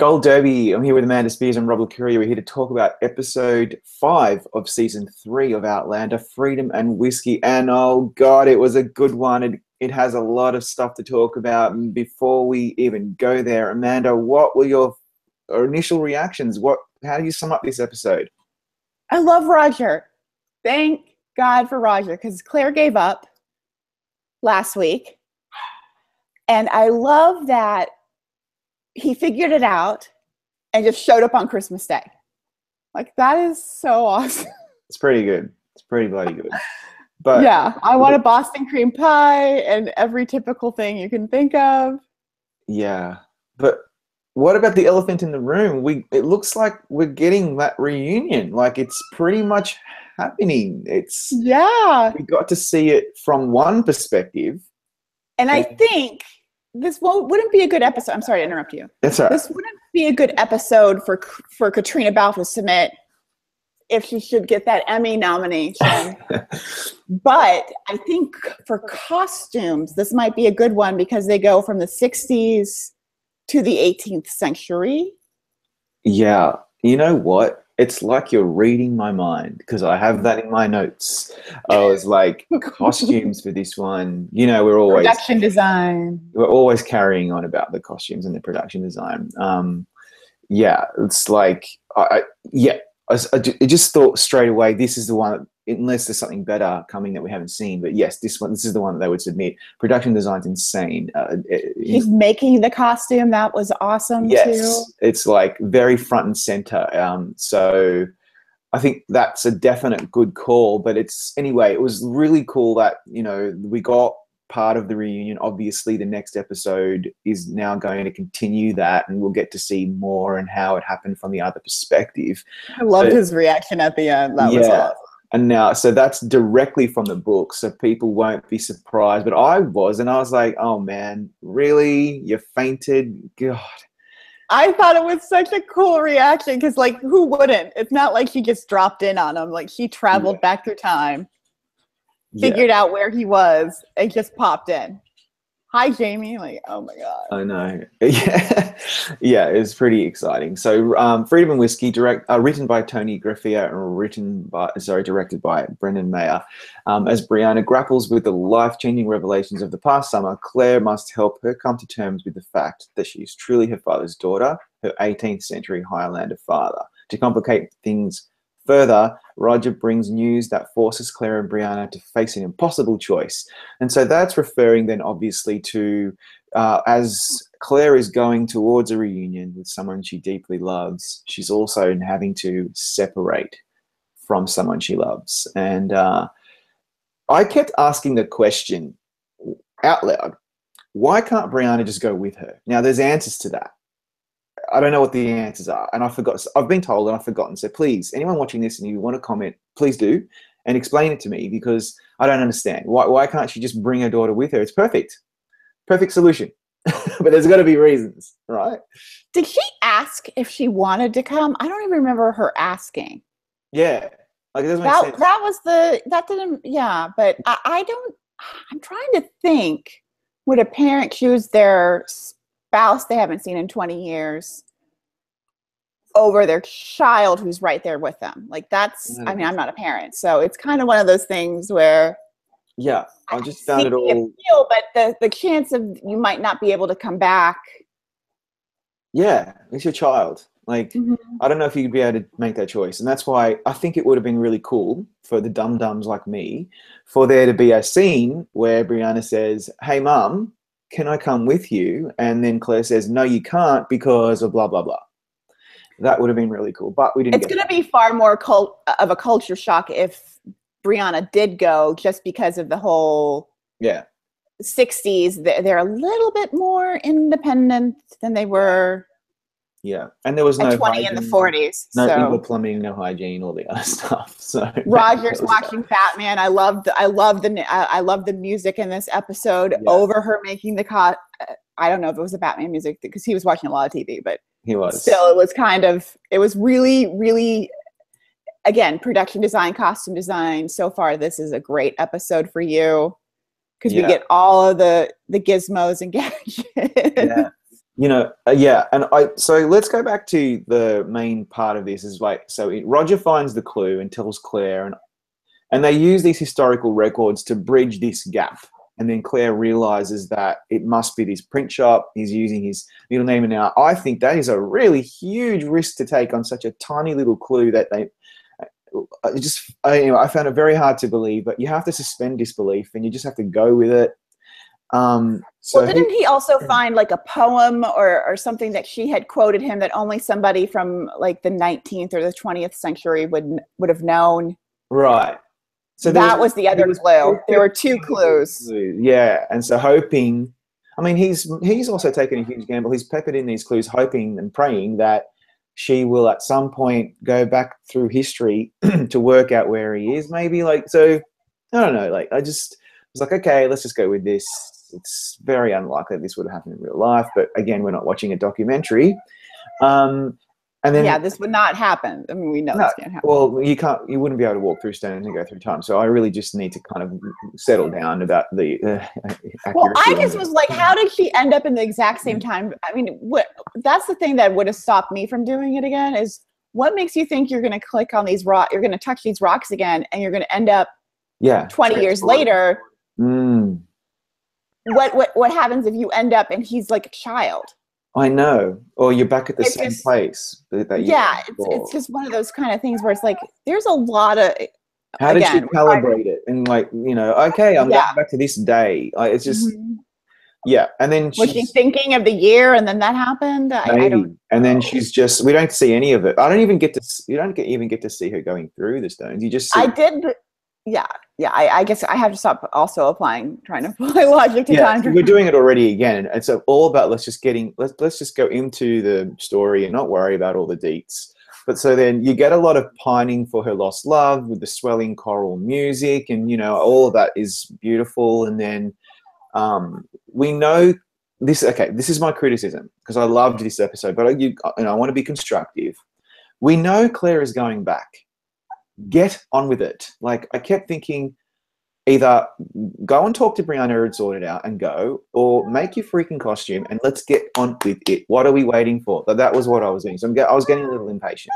Gold Derby. I'm here with Amanda Spears and Rob Licuria. We're here to talk about episode 5 of season 3 of Outlander, Freedom and Whiskey. And oh God, it was a good one. It has a lot of stuff to talk about. And before we even go there, Amanda, what were your initial reactions? How do you sum up this episode? I love Roger. Thank God for Roger, because Claire gave up last week. And I love that he figured it out and just showed up on Christmas Day. Like, that is so awesome. It's pretty good. It's pretty bloody good. But yeah, I want a Boston cream pie and every typical thing you can think of. Yeah. But what about the elephant in the room? It looks like we're getting that reunion. Like, it's pretty much happening. We got to see it from one perspective. And I think this wouldn't be a good episode. I'm sorry to interrupt you. That's all right. This wouldn't be a good episode for Katrina Balfe to submit if she should get that Emmy nomination. But I think for costumes, this might be a good one because they go from the 60s to the 18th century. Yeah. You know what? It's like you're reading my mind because I have that in my notes. I was like, costumes for this one. You know, production design. We're always carrying on about the costumes and the production design. Yeah, it's like, I just thought straight away, this is the one, unless there's something better coming that we haven't seen. But yes, this is the one that they would submit. Production design's insane. He's making the costume. That was awesome too. It's like very front and center. So I think that's a definite good call. But anyway, it was really cool that, you know, we got part of the reunion. Obviously, the next episode is now going to continue that, and we'll get to see more and how it happened from the other perspective. I loved his reaction at the end. That was awesome. And now, so that's directly from the book, so people won't be surprised. But I was like, oh man, really? You fainted? God. I thought it was such a cool reaction because, like, who wouldn't? It's not like he just dropped in on him. Like, he traveled back through time, figured out where he was, and just popped in. Hi, Jamie. Like, oh my God. I know. Yeah, it was pretty exciting. So, Freedom and Whiskey, written by Toni Graphia and directed by Brendan Maher. As Brianna grapples with the life-changing revelations of the past summer, Claire must help her come to terms with the fact that she is truly her father's daughter, her 18th century Highlander father. To complicate things further, Roger brings news that forces Claire and Brianna to face an impossible choice. And so that's referring then obviously to as Claire is going towards a reunion with someone she deeply loves, she's also having to separate from someone she loves. And I kept asking the question out loud, why can't Brianna just go with her? Now, there's answers to that. I don't know what the answers are, and I forgot. I've been told and I've forgotten. So please, anyone watching this and you want to comment, please do, and explain it to me because I don't understand. Why can't she just bring her daughter with her? It's perfect solution. But there's got to be reasons, right? Did she ask if she wanted to come? I don't even remember her asking. Yeah, like it doesn't make sense. That didn't. Yeah, but I don't. I'm trying to think. Would a parent choose their spouse they haven't seen in 20 years over their child who's right there with them? Like, that's, I mean, I'm not a parent, so it's kind of one of those things where I just found it all but the chance of you might not be able to come back, it's your child. Like, I don't know if you'd be able to make that choice. And that's why I think it would have been really cool for the dum-dums like me for there to be a scene where Brianna says, hey mum, can I come with you? And then Claire says, no, you can't because of blah, blah, blah. That would have been really cool, but we didn't. It's going to be far more of a culture shock if Brianna did go, just because of the whole 60s. They're a little bit more independent than they were. Yeah, and there was no 20 in the 40s. No indoor plumbing, no hygiene, all the other stuff. So Roger's watching Batman. I love the music in this episode over her making the I don't know if it was the Batman music because he was watching a lot of TV, but he was. Still, it was really, really, again, production design, costume design. So far, this is a great episode for you because we get all of the gizmos and gadgets. Yeah, and so let's go back to the main part of this. Is like, so Roger finds the clue and tells Claire, and they use these historical records to bridge this gap. And then Claire realizes that it must be this print shop. He's using his middle name. And now I think that is a really huge risk to take on such a tiny little clue that I found it very hard to believe, but you have to suspend disbelief and you just have to go with it. So didn't he also find like a poem or something that she had quoted him that only somebody from like the 19th or the 20th century would have known? Right. So that was the other clue. There were two clues. Yeah, and so hoping. I mean, he's also taken a huge gamble. He's peppered in these clues, hoping and praying that she will at some point go back through history to work out where he is. Maybe like, so I don't know. Like I was like, okay, let's just go with this. It's very unlikely that this would happen in real life, but again, we're not watching a documentary. And then, yeah, this would not happen. I mean, we know this can't happen. Well, you wouldn't be able to walk through stones and go through time. So I really just need to kind of settle down about the accuracy. Well, I just was like, how did she end up in the exact same time? I mean, that's the thing that would have stopped me from doing it again is what makes you think you're going to click on these rocks, you're going to touch these rocks again, and you're going to end up 20 years later. What happens if you end up and he's like a child? I know, or you're back at the same place. It's just one of those kind of things where it's like there's a lot of. How did she calibrate it? And like, okay, I'm going back to this day. It's just, and then was she thinking of the year, and then that happened? Maybe. I don't. And then she's just. We don't see any of it. You don't even get to see her going through the stones. You just. See I guess I have to stop also trying to apply logic to time. We're doing it already again. It's all about let's just go into the story and not worry about all the deets. But so then you get a lot of pining for her lost love with the swelling choral music, and all of that is beautiful. And then we know this. Okay, this is my criticism because I loved this episode, but I want to be constructive. We know Claire is going back. Get on with it. Like I kept thinking, either go and talk to Brianna and sort it out and go, or make your freaking costume and let's get on with it. What are we waiting for? That was what I was doing. So I was getting a little impatient.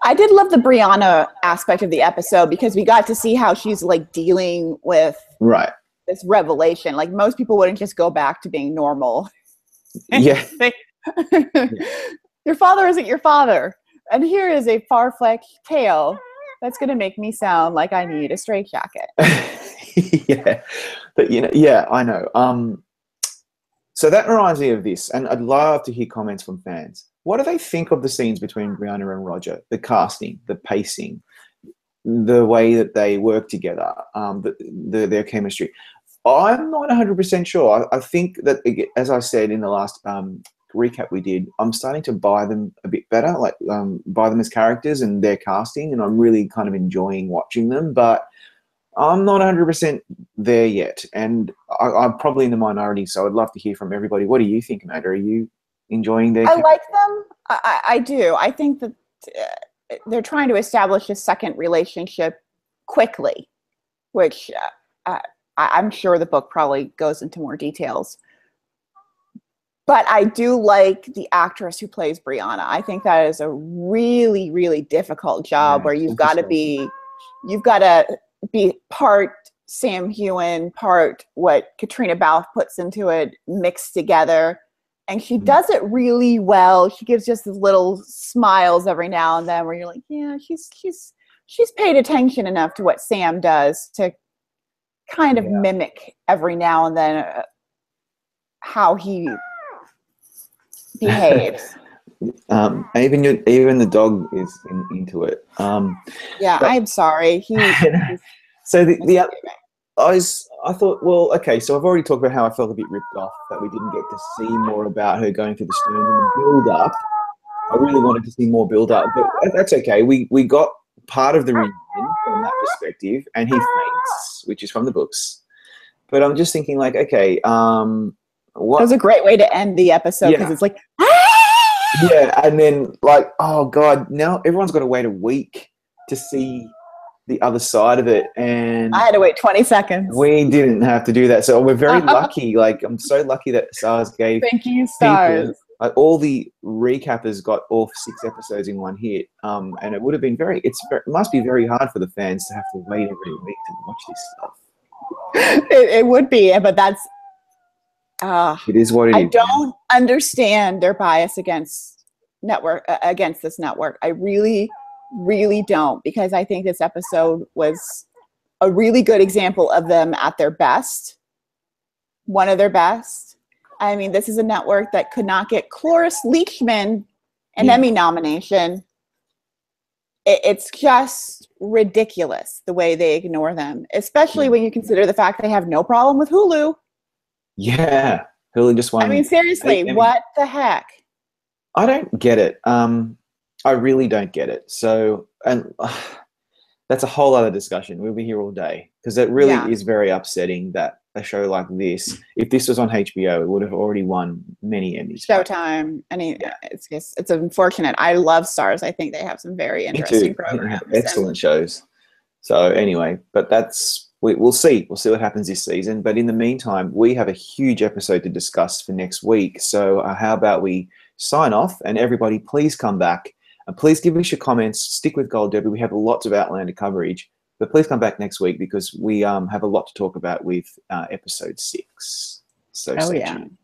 I did love the Brianna aspect of the episode because we got to see how she's like dealing with this revelation. Like most people wouldn't just go back to being normal. Yeah. Your father isn't your father. And here is a far-fetched tale that's going to make me sound like I need a straitjacket. Yeah. But, I know. So that reminds me of this, and I'd love to hear comments from fans. What do they think of the scenes between Brianna and Roger? The casting, the pacing, the way that they work together, their chemistry. I'm not 100% sure. I think that, as I said in the last recap we did, I'm starting to buy them a bit better, like buy them as characters and their casting, and I'm really kind of enjoying watching them, but I'm not 100% there yet, and I'm probably in the minority, so I'd love to hear from everybody. What do you think, Amanda? Are you enjoying their I like them. I do. I think that they're trying to establish a second relationship quickly, which I'm sure the book probably goes into more details. But I do like the actress who plays Brianna. I think that is a really, really difficult job where you've got to be part Sam Heughan, part what Katrina Balfe puts into it, mixed together. And she does it really well. She gives just these little smiles every now and then where you're like, yeah, she's paid attention enough to what Sam does to kind of mimic every now and then how he behaves. Even the dog is into it. I'm sorry. So I thought, well, okay, so I've already talked about how I felt a bit ripped off that we didn't get to see more about her going through the stones and the build-up. I really wanted to see more build-up, but that's okay. We got part of the reunion from that perspective, and he faints, which is from the books. But I'm just thinking, like, okay, what? That was a great way to end the episode because it's like, yeah, and then like, oh god, now everyone's got to wait a week to see the other side of it, and I had to wait 20 seconds. we didn't have to do that. So we're very lucky. Like, I'm so lucky that Stars gave Thank you, Stars. people, like, all the recappers got all 6 episodes in one hit. And it would have been it must be very hard for the fans to have to wait every week to watch this stuff. It would be, but that's it is what it is. I don't understand their bias against this network. I really, really don't, because I think this episode was a really good example of them at their best, one of their best. I mean, this is a network that could not get Cloris Leachman an Emmy nomination. It's just ridiculous the way they ignore them, especially when you consider the fact they have no problem with Hulu. Yeah, Hulu just won. I mean, seriously, what the heck? I don't get it. I really don't get it. So, and that's a whole other discussion. We'll be here all day, because it really is very upsetting that a show like this, if this was on HBO, it would have already won many Emmys. Showtime. It's unfortunate. I love Stars. I think they have some very interesting programs. Excellent shows. So anyway, but we'll see. We'll see what happens this season. But in the meantime, we have a huge episode to discuss for next week. So how about we sign off, and everybody please come back. And please give us your comments. Stick with Gold Derby. We have lots of Outlander coverage. But please come back next week, because we have a lot to talk about with episode 6. So stay tuned.